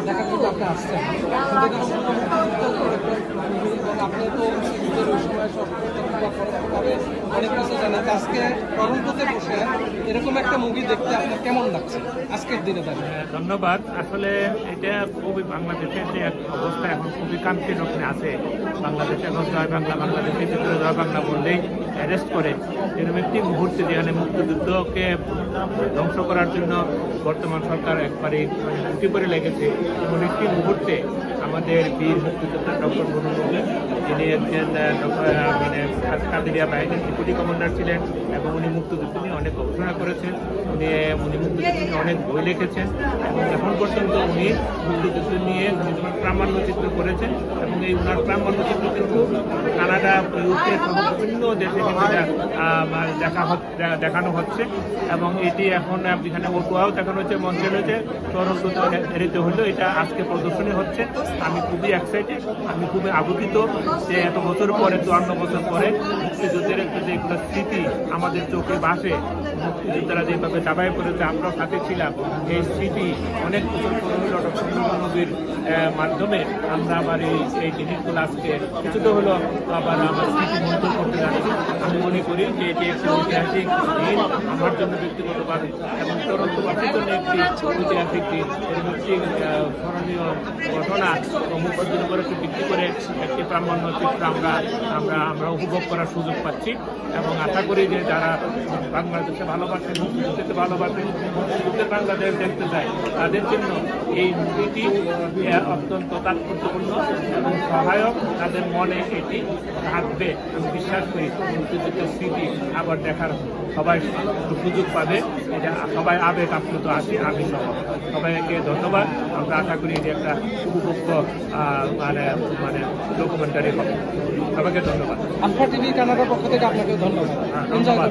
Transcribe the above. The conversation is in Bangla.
দেখার জন্য আপনি আসছেন, আপনি তো ওই সময় পরোক্ষভাবে অনেক কিছু জানেন। আজকে টরন্টোতে বসে এরকম একটা মুভি দেখতে আপনার কেমন লাগছে আজকের দিনে দাঁড়িয়ে? ধন্যবাদ। আসলে এটা খুবই বাংলাদেশের যে অবস্থা এখন খুবই কাঙ্ক্ষিত আছে। বাংলাদেশে এখন জয় বাংলা, বাংলাদেশের ভিতরে জয় বাংলা বললেই অ্যারেস্ট করে, এরকম একটি মুহূর্তে যেখানে মুক্তিযুদ্ধকে ধ্বংস করার জন্য বর্তমান সরকার একবারে উঠে পড়ে লেগেছে, এমন একটি মুহূর্তে আমাদের বীর মুক্তিযোদ্ধা ডক্টর মনুমুখী, যিনি একজন কাদেরিয়া বাহিনীর ডেপুটি কমান্ডার ছিলেন এবং উনি মুক্তিযুদ্ধ নিয়ে অনেক গবেষণা করেছেন, উনি মুক্তিযুদ্ধ নিয়ে অনেক বই লিখেছেন এবং এখন পর্যন্ত উনি মুক্তিযুদ্ধ নিয়ে প্রামাণ্যচিত্র করেছেন এবং এই উনার প্রামাণ্যচিত্র কিন্তু কানাডা, ইউকে সহ বিভিন্ন দেশে দেখানো হচ্ছে এবং এটি এখন এখানে ওটুয়াও দেখানো হচ্ছে, মঞ্চে রয়েছে, টরন্টোতে এরিতে হলো, এটা আজকে প্রদর্শনী হচ্ছে। আমি খুবই এক্সাইটেড, আমি খুবই আবেগিত যে এত বছর পরে, 54 বছর পরে মুক্তিযুদ্ধের যেগুলো স্মৃতি আমাদের চোখে ভাসে, মুক্তিযোদ্ধারা যেভাবে দাবায় পড়েছে, আমরাও সাথে ছিলাম, এই স্মৃতি অনেক বছর নবীর মাধ্যমে আমরা আবার এই জিনিসগুলো আজকে কিছুটা হলো আবার আমার স্মৃতি মন্থন করতে যাচ্ছি। আমি মনে করি যে এটি একটি ঐতিহাসিক দিন আমার জন্য ব্যক্তিগতভাবে এবং টরন্টোবাসীর জন্য একটি ঐতিহাসিক দিন, এরকম একটি স্মরণীয় ঘটনা মুখোজ্জিত করে ভিত্তি করে একটি প্রামাণ্য চিত্র আমরা উপভোগ করার সুযোগ পাচ্ছি এবং আশা করি যে যারা বাংলাদেশে ভালোবাসেন, মুক্তিযুদ্ধকে ভালোবাসেন, মুক্তিযুদ্ধের বাংলাদেশ দেখতে চায়, তাদের জন্য এই মুভিটি অত্যন্ত তাৎপর্যপূর্ণ এবং সহায়ক। তাদের মনে এটি থাকবে, আমি বিশ্বাস করি মুক্তিযুদ্ধের স্মৃতি আবার দেখার সবাই সুযোগ পাবে। এটা সবাই আবেগ আপ্লুত আছে, আমি সহ সবাইকে ধন্যবাদ। আমরা আশা করি যে একটা উপভোগ্য মানে ডকুমেন্টারি হবে। সবাইকে ধন্যবাদ। আলফা টিভি কানাডার পক্ষ থেকে আপনাকে ধন্যবাদ। ধন্যবাদ।